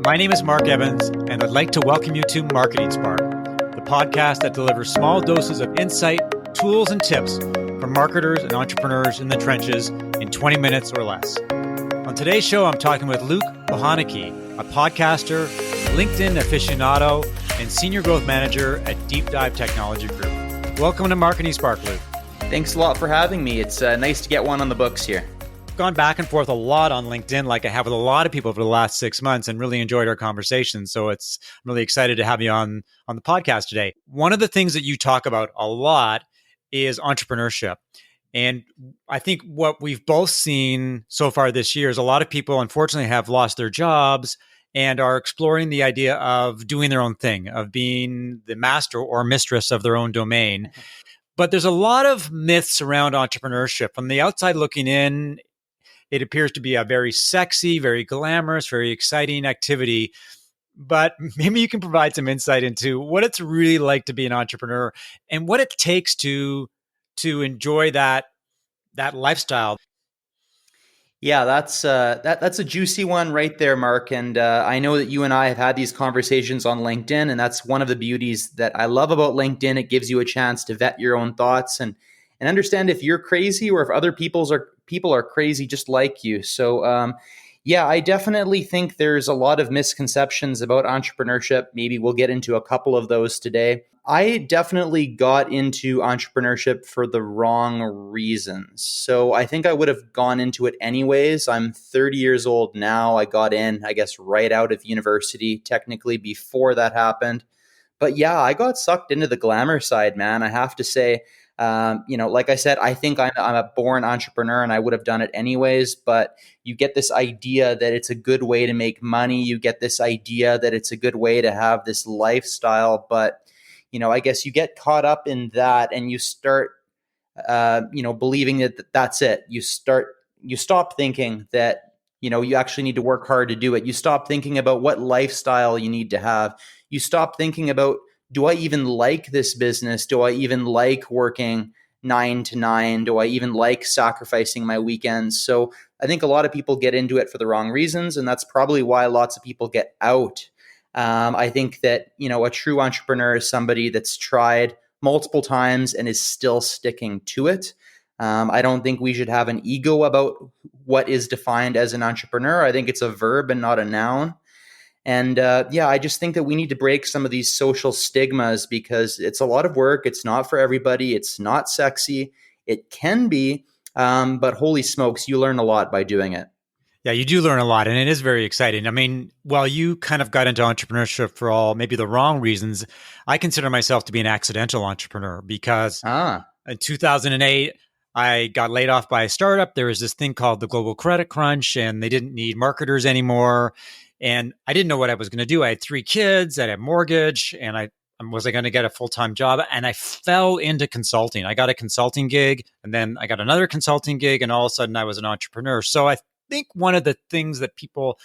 My name is Mark Evans, and I'd like to welcome you to Marketing Spark, the podcast that delivers small doses of insight, tools, and tips for marketers and entrepreneurs in the trenches in 20 minutes or less. On today's show, I'm talking with Luke Bohunicky, a podcaster, LinkedIn aficionado, and senior growth manager at Deep Dive Technology Group. Welcome to Marketing Spark, Luke. Thanks a lot for having me. It's nice to get one on the books here. Gone back and forth a lot on LinkedIn, like I have with a lot of people over the last 6 months, and really enjoyed our conversation. So I'm really excited to have you on the podcast today. One of the things that you talk about a lot is entrepreneurship. And I think what we've both seen so far this year is a lot of people, unfortunately, have lost their jobs and are exploring the idea of doing their own thing, of being the master or mistress of their own domain. But there's a lot of myths around entrepreneurship. From the outside looking in, it appears to be a very sexy, very glamorous, very exciting activity. But maybe you can provide some insight into what it's really like to be an entrepreneur and what it takes to enjoy that lifestyle. Yeah, that's a juicy one right there, Mark. And I know that you and I have had these conversations on LinkedIn, and that's one of the beauties that I love about LinkedIn. It gives you a chance to vet your own thoughts and understand if you're crazy or if other people are crazy just like you. So yeah, I definitely think there's a lot of misconceptions about entrepreneurship. Maybe we'll get into a couple of those today. I definitely got into entrepreneurship for the wrong reasons. So I think I would have gone into it anyways. I'm 30 years old now. I got in, I guess, right out of university, technically before that happened. But yeah, I got sucked into the glamour side, man. I have to say, like I said, I think I'm a born entrepreneur and I would have done it anyways, but you get this idea that it's a good way to make money. You get this idea that it's a good way to have this lifestyle, but I guess you get caught up in that and you start, believing that that's it. You stop thinking that, you actually need to work hard to do it. You stop thinking about what lifestyle you need to have. You stop thinking about, do I even like this business? Do I even like working 9 to 9? Do I even like sacrificing my weekends? So I think a lot of people get into it for the wrong reasons, and that's probably why lots of people get out. I think that, a true entrepreneur is somebody that's tried multiple times and is still sticking to it. I don't think we should have an ego about what is defined as an entrepreneur. I think it's a verb and not a noun. And I just think that we need to break some of these social stigmas because it's a lot of work. It's not for everybody. It's not sexy. It can be, but holy smokes, you learn a lot by doing it. Yeah, you do learn a lot, and it is very exciting. I mean, while you kind of got into entrepreneurship for all maybe the wrong reasons, I consider myself to be an accidental entrepreneur because in 2008, I got laid off by a startup. There was this thing called the global credit crunch, and they didn't need marketers anymore. And I didn't know what I was going to do. I had 3 kids, I had a mortgage, and was I going to get a full-time job? And I fell into consulting. I got a consulting gig, and then I got another consulting gig, and all of a sudden I was an entrepreneur. So I think one of the things that people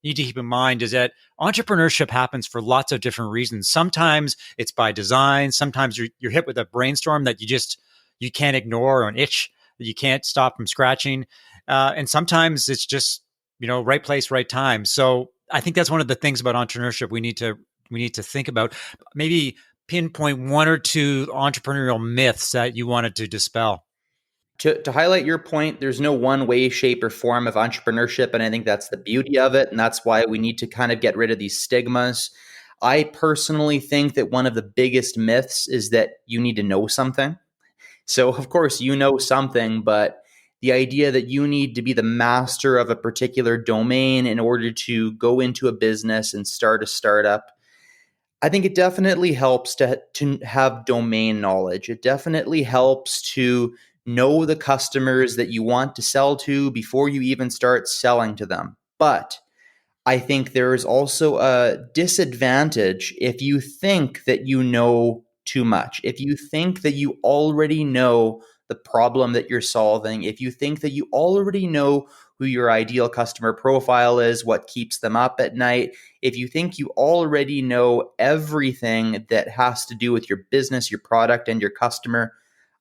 need to keep in mind is that entrepreneurship happens for lots of different reasons. Sometimes it's by design. Sometimes you're hit with a brainstorm that you can't ignore, or an itch that you can't stop from scratching. And sometimes it's just, right place, right time. So I think that's one of the things about entrepreneurship we need to think about. Maybe pinpoint 1 or 2 entrepreneurial myths that you wanted to dispel. To highlight your point, there's no one way, shape, or form of entrepreneurship. And I think that's the beauty of it. And that's why we need to kind of get rid of these stigmas. I personally think that one of the biggest myths is that you need to know something. So of course you know something, but the idea that you need to be the master of a particular domain in order to go into a business and start a startup, I think it definitely helps to have domain knowledge. It definitely helps to know the customers that you want to sell to before you even start selling to them. But I think there is also a disadvantage if you think that you know too much. If you think that you already know the problem that you're solving, if you think that you already know who your ideal customer profile is, what keeps them up at night, if you think you already know everything that has to do with your business, your product, and your customer,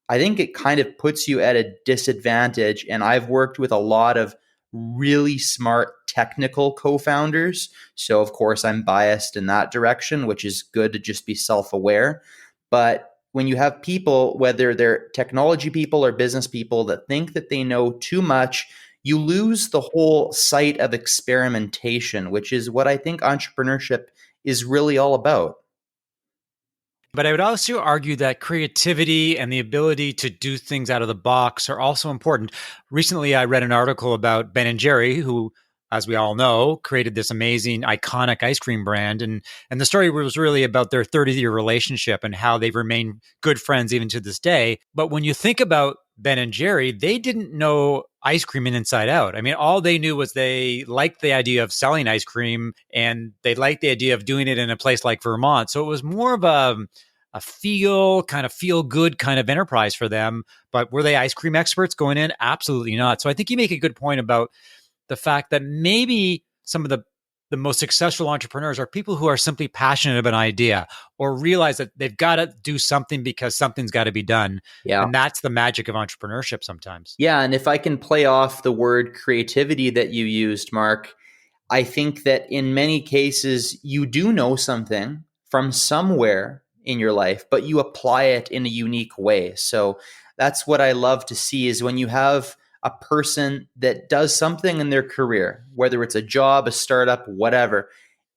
I think it kind of puts you at a disadvantage. And I've worked with a lot of really smart technical co-founders. So of course I'm biased in that direction, which is good to just be self-aware. But when you have people, whether they're technology people or business people, that think that they know too much, you lose the whole sight of experimentation, which is what I think entrepreneurship is really all about. But I would also argue that creativity and the ability to do things out of the box are also important. Recently, I read an article about Ben and Jerry, who, as we all know, created this amazing, iconic ice cream brand. And the story was really about their 30-year relationship and how they've remained good friends even to this day. But when you think about Ben and Jerry, they didn't know ice cream inside out. I mean, all they knew was they liked the idea of selling ice cream and they liked the idea of doing it in a place like Vermont. So it was more of a feel good kind of enterprise for them. But were they ice cream experts going in? Absolutely not. So I think you make a good point about the fact that maybe some of the most successful entrepreneurs are people who are simply passionate about an idea or realize that they've got to do something because something's got to be done. Yeah. And that's the magic of entrepreneurship sometimes. Yeah. And if I can play off the word creativity that you used, Mark, I think that in many cases, you do know something from somewhere in your life, but you apply it in a unique way. So that's what I love to see is when you have a person that does something in their career, whether it's a job, a startup, whatever,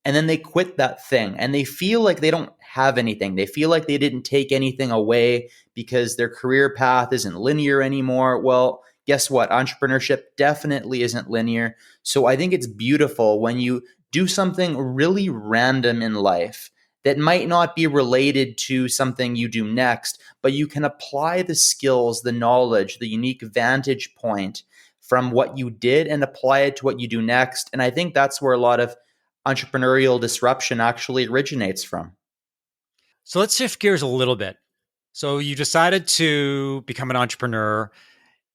and then they quit that thing and they feel like they don't have anything. They feel like they didn't take anything away because their career path isn't linear anymore. Well, guess what? Entrepreneurship definitely isn't linear. So I think it's beautiful when you do something really random in life that might not be related to something you do next, but you can apply the skills, the knowledge, the unique vantage point from what you did and apply it to what you do next. And I think that's where a lot of entrepreneurial disruption actually originates from. So let's shift gears a little bit. So you decided to become an entrepreneur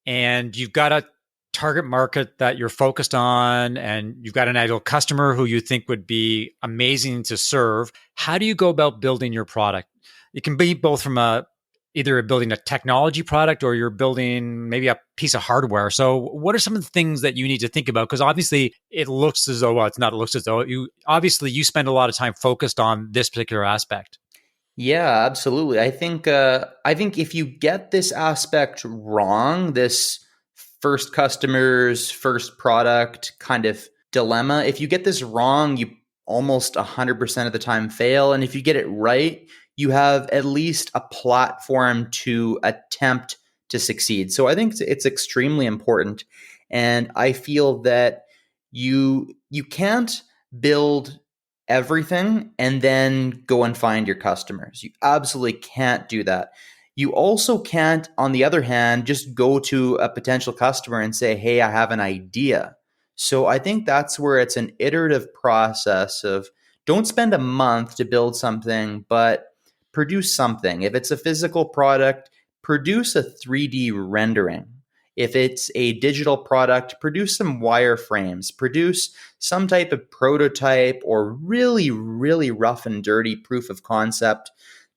and you've got a target market that you're focused on and you've got an ideal customer who you think would be amazing to serve. How do you go about building your product? It can be both from either building a technology product or you're building maybe a piece of hardware. So what are some of the things that you need to think about? Because obviously it looks as though, well, it's not, it looks as though you spend a lot of time focused on this particular aspect. Yeah, absolutely. I think if you get this aspect wrong, this first customers, first product kind of dilemma, if you get this wrong, you almost 100% of the time fail. And if you get it right, you have at least a platform to attempt to succeed. So I think it's extremely important. And I feel that you can't build everything and then go and find your customers. You absolutely can't do that. You also can't, on the other hand, just go to a potential customer and say, hey, I have an idea. So I think that's where it's an iterative process of don't spend a month to build something, but produce something. If it's a physical product, produce a 3D rendering. If it's a digital product, produce some wireframes, produce some type of prototype or really, really rough and dirty proof of concept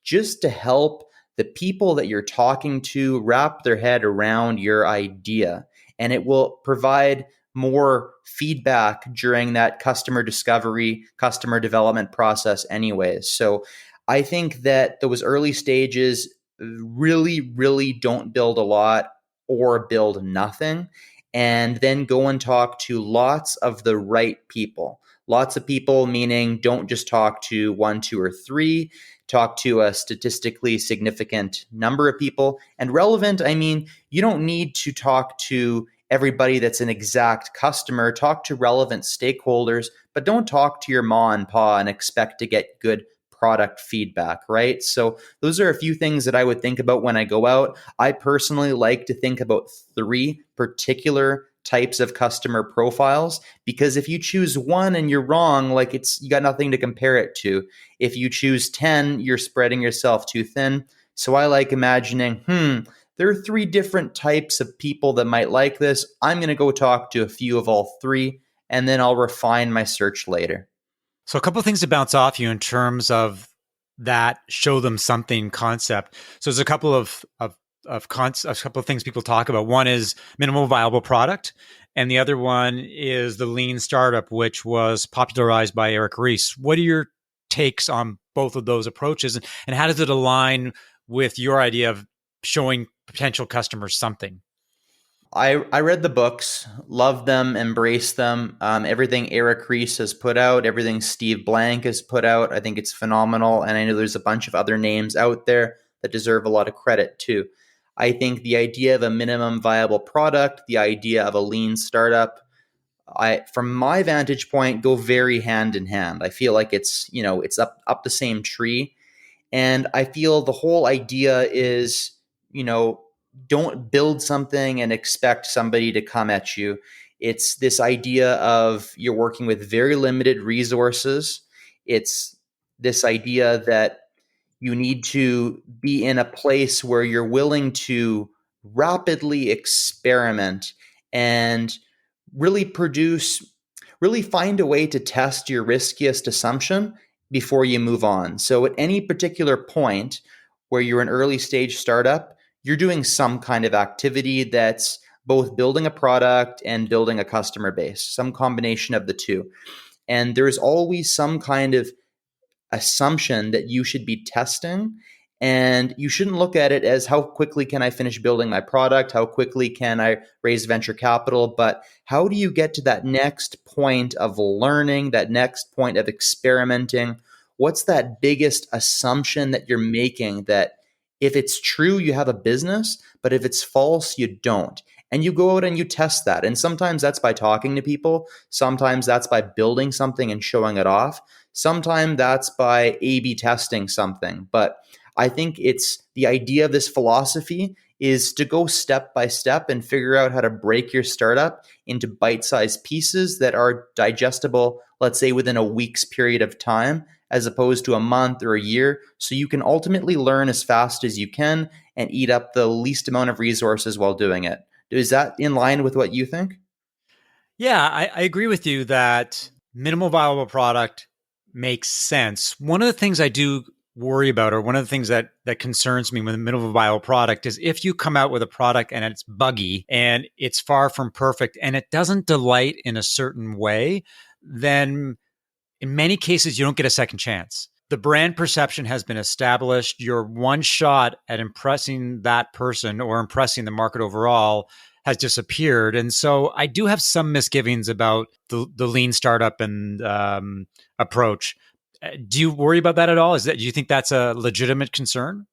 just to help the people that you're talking to wrap their head around your idea. And it will provide more feedback during that customer discovery, customer development process anyways. So I think that those early stages really, really don't build a lot or build nothing, and then go and talk to lots of the right people. Lots of people, meaning don't just talk to one, two, or three, talk to a statistically significant number of people. And relevant, I mean, you don't need to talk to everybody that's an exact customer. Talk to relevant stakeholders, but don't talk to your ma and pa and expect to get good product feedback, right? So those are a few things that I would think about when I go out. I personally like to think about 3 particular types of customer profiles, because if you choose one and you're wrong, like you got nothing to compare it to. If you choose 10, you're spreading yourself too thin. So I like imagining, there are 3 different types of people that might like this. I'm going to go talk to a few of all 3, and then I'll refine my search later. So a couple of things to bounce off you in terms of that show them something concept. So there's a couple of a couple of things people talk about. One is minimal viable product, and the other one is the lean startup, which was popularized by Eric Ries. What are your takes on both of those approaches, and how does it align with your idea of showing potential customers something? I read the books, loved them, embraced them. Everything Eric Ries has put out, everything Steve Blank has put out, I think it's phenomenal. And I know there's a bunch of other names out there that deserve a lot of credit too. I think the idea of a minimum viable product, the idea of a lean startup, from my vantage point, go very hand in hand. I feel like it's up the same tree. And I feel the whole idea is, you know, don't build something and expect somebody to come at you. It's this idea of you're working with very limited resources. It's this idea that you need to be in a place where you're willing to rapidly experiment and really really find a way to test your riskiest assumption before you move on. So at any particular point where you're an early stage startup, you're doing some kind of activity that's both building a product and building a customer base, some combination of the two. And there's always some kind of assumption that you should be testing. And you shouldn't look at it as how quickly can I finish building my product? How quickly can I raise venture capital? But how do you get to that next point of learning, that next point of experimenting? What's that biggest assumption that you're making that if it's true, you have a business, but if it's false, you don't? And you go out and you test that. And sometimes that's by talking to people. Sometimes that's by building something and showing it off. Sometimes that's by A/B testing something. But I think it's the idea of this philosophy is to go step by step and figure out how to break your startup into bite-sized pieces that are digestible, let's say within a week's period of time, as opposed to a month or a year. So you can ultimately learn as fast as you can and eat up the least amount of resources while doing it. Is that in line with what you think? Yeah, I agree with you that minimal viable product makes sense. One of the things I do worry about, or one of the things that concerns me with a minimal viable product, is if you come out with a product and it's buggy and it's far from perfect and it doesn't delight in a certain way, then in many cases you don't get a second chance. The brand perception has been established. Your one shot at impressing that person or impressing the market overall has disappeared. And so I do have some misgivings about the lean startup and approach. Do you worry about that at all? Do you think that's a legitimate concern?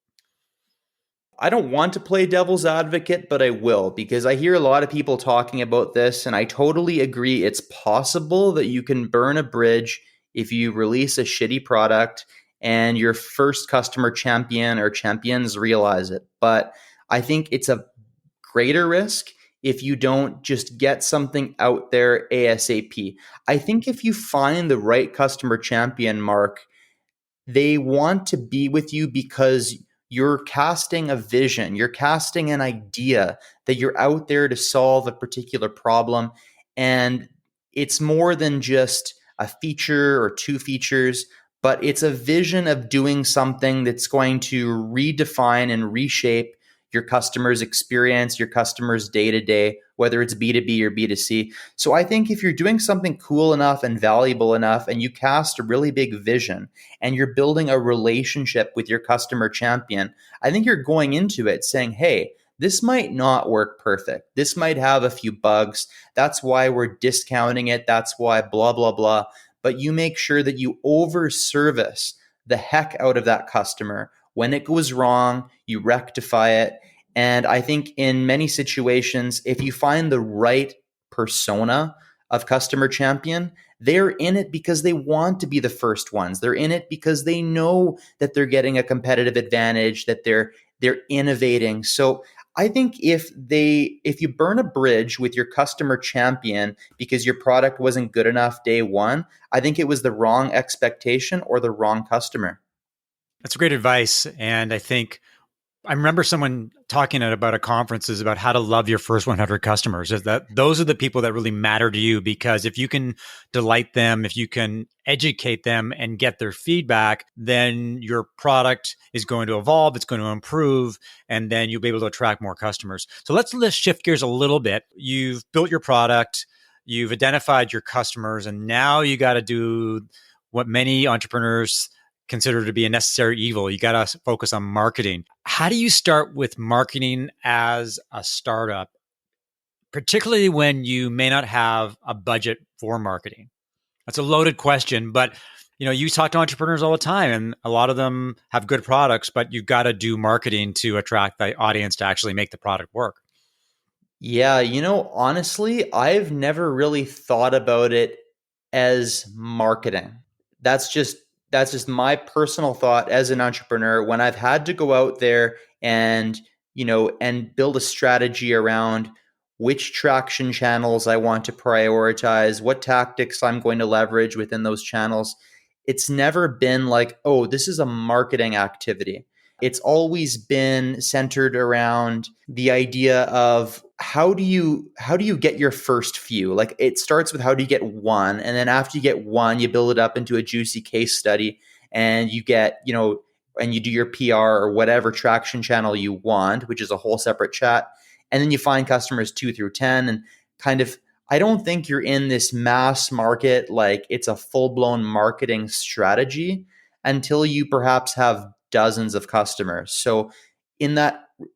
I don't want to play devil's advocate, but I will because I hear a lot of people talking about this, and I totally agree. It's possible that you can burn a bridge if you release a shitty product and your first customer champion or champions realize it. But I think it's a greater risk if you don't just get something out there ASAP. I think if you find the right customer champion, Mark, they want to be with you because you're casting a vision, you're casting an idea that you're out there to solve a particular problem. And it's more than just a feature or two features, but it's a vision of doing something that's going to redefine and reshape your customer's experience, your customer's day to day, whether it's B2B or B2C. So I think if you're doing something cool enough and valuable enough and you cast a really big vision and you're building a relationship with your customer champion, I think you're going into it saying, hey, this might not work perfect. This might have a few bugs. That's why we're discounting it. That's why blah, blah, blah. But you make sure that you over service the heck out of that customer. When it goes wrong, you rectify it. And I think in many situations, if you find the right persona of customer champion, they're in it because they want to be the first ones. They're in it because they know that they're getting a competitive advantage, that they're innovating. So I think if you burn a bridge with your customer champion because your product wasn't good enough day one, I think it was the wrong expectation or the wrong customer. That's great advice. And I think I remember someone talking at about a conference is about how to love your first 100 customers. Is that those are the people that really matter to you, because if you can delight them, if you can educate them and get their feedback, then your product is going to evolve, it's going to improve, and then you'll be able to attract more customers. So let's shift gears a little bit. You've built your product, you've identified your customers, and now you got to do what many entrepreneurs consider to be a necessary evil. You got to focus on marketing. How do you start with marketing as a startup, particularly when you may not have a budget for marketing? That's a loaded question, but you talk to entrepreneurs all the time, and a lot of them have good products, but you've got to do marketing to attract the audience to actually make the product work. Yeah, honestly, I've never really thought about it as marketing. That's just that's just my personal thought as an entrepreneur when I've had to go out there and, and build a strategy around which traction channels I want to prioritize, what tactics I'm going to leverage within those channels. It's never been like, oh, this is a marketing activity. It's always been centered around the idea of how do you get your first few? Like, it starts with how do you get one, and then after you get one, you build it up into a juicy case study, and you get, and you do your PR or whatever traction channel you want, which is a whole separate chat. And then you find customers 2 through 10, and kind of, I don't think you're in this mass market, like it's a full-blown marketing strategy until you perhaps have dozens of customers. So in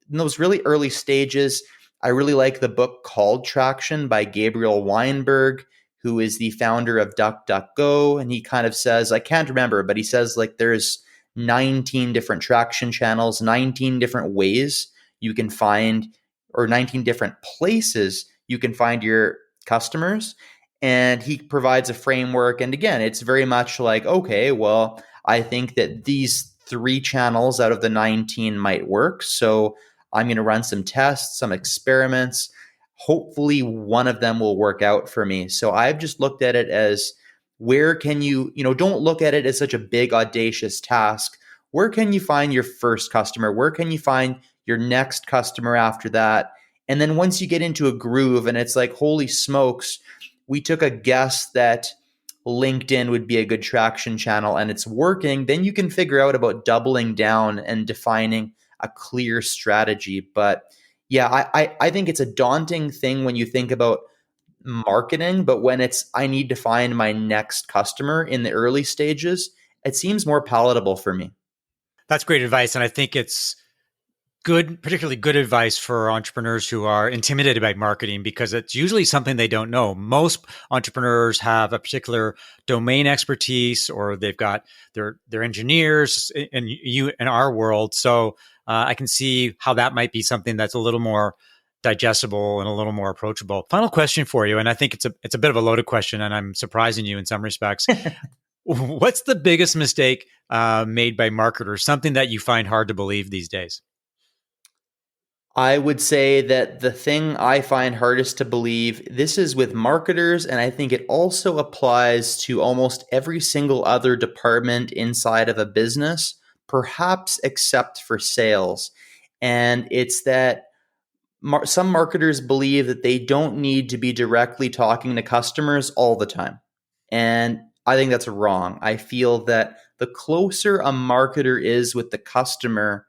those really early stages, I really like the book called Traction by Gabriel Weinberg, who is the founder of DuckDuckGo. And he kind of says, I can't remember, but he says like there's 19 different traction channels, 19 different ways you can find, or 19 different places you can find your customers. And he provides a framework. And again, it's very much like, okay, well, I think that these 3 channels out of the 19 might work. So I'm going to run some tests, some experiments. Hopefully one of them will work out for me. So I've just looked at it as, where can you, don't look at it as such a big, audacious task. Where can you find your first customer? Where can you find your next customer after that? And then once you get into a groove and it's like, holy smokes, we took a guess that LinkedIn would be a good traction channel and it's working, then you can figure out about doubling down and defining a clear strategy. But yeah, I think it's a daunting thing when you think about marketing, but when it's, I need to find my next customer in the early stages, it seems more palatable for me. That's great advice. And I think it's good, particularly good advice for entrepreneurs who are intimidated by marketing, because it's usually something they don't know. Most entrepreneurs have a particular domain expertise, or they've got their engineers in our world. So I can see how that might be something that's a little more digestible and a little more approachable. Final question for you, and I think it's a bit of a loaded question, and I'm surprising you in some respects. What's the biggest mistake made by marketers? Something that you find hard to believe these days? I would say that the thing I find hardest to believe, this is with marketers, and I think it also applies to almost every single other department inside of a business, perhaps except for sales. And it's that some marketers believe that they don't need to be directly talking to customers all the time. And I think that's wrong. I feel that the closer a marketer is with the customer,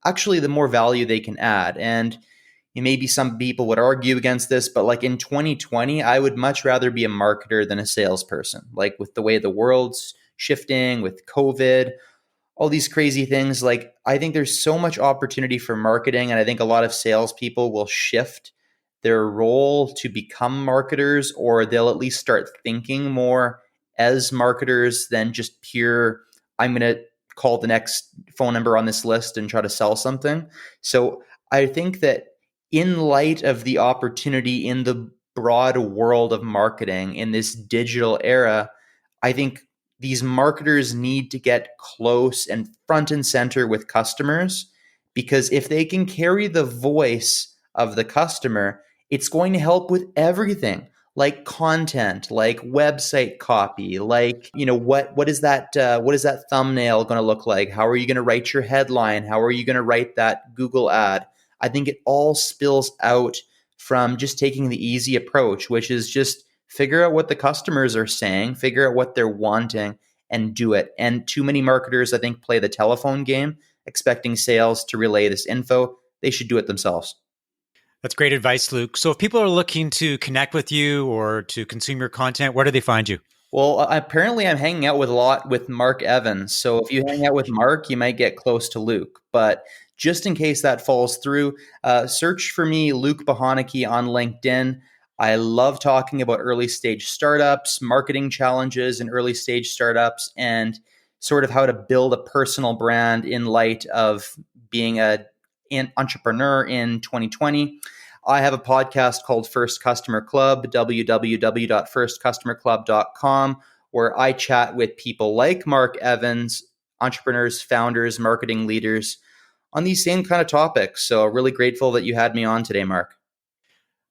actually the more value they can add. And maybe some people would argue against this, but like in 2020, I would much rather be a marketer than a salesperson. Like with the way the world's shifting, with COVID, all these crazy things, like I think there's so much opportunity for marketing. And I think a lot of salespeople will shift their role to become marketers, or they'll at least start thinking more as marketers than just pure, I'm going to call the next phone number on this list and try to sell something. So I think that in light of the opportunity in the broad world of marketing in this digital era, I think these marketers need to get close and front and center with customers, because if they can carry the voice of the customer, it's going to help with everything. like content, like website copy, like, what is that thumbnail going to look like? How are you going to write your headline? How are you going to write that Google ad? I think it all spills out from just taking the easy approach, which is just figure out what the customers are saying, figure out what they're wanting, and do it. And too many marketers, I think, play the telephone game, expecting sales to relay this info. They should do it themselves. That's great advice, Luke. So if people are looking to connect with you or to consume your content, where do they find you? Well, apparently I'm hanging out with a lot with Mark Evans. So if you hang out with Mark, you might get close to Luke. But just in case that falls through, search for me, Luke Bohunicky, on LinkedIn. I love talking about early stage startups, marketing challenges in early stage startups, and sort of how to build a personal brand in light of being an entrepreneur in 2020. I have a podcast called First Customer Club, www.firstcustomerclub.com, where I chat with people like Mark Evans, entrepreneurs, founders, marketing leaders, on these same kind of topics. So really grateful that you had me on today, Mark.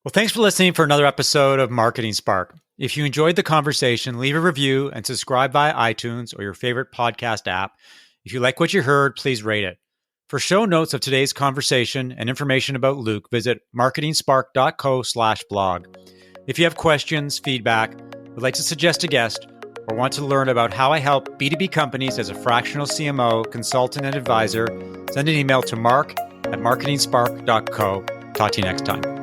Well, thanks for listening for another episode of Marketing Spark. If you enjoyed the conversation, leave a review and subscribe via iTunes or your favorite podcast app. If you like what you heard, please rate it. For show notes of today's conversation and information about Luke, visit marketingspark.co/blog. If you have questions, feedback, would like to suggest a guest, or want to learn about how I help B2B companies as a fractional CMO, consultant, and advisor, send an email to mark@marketingspark.co. Talk to you next time.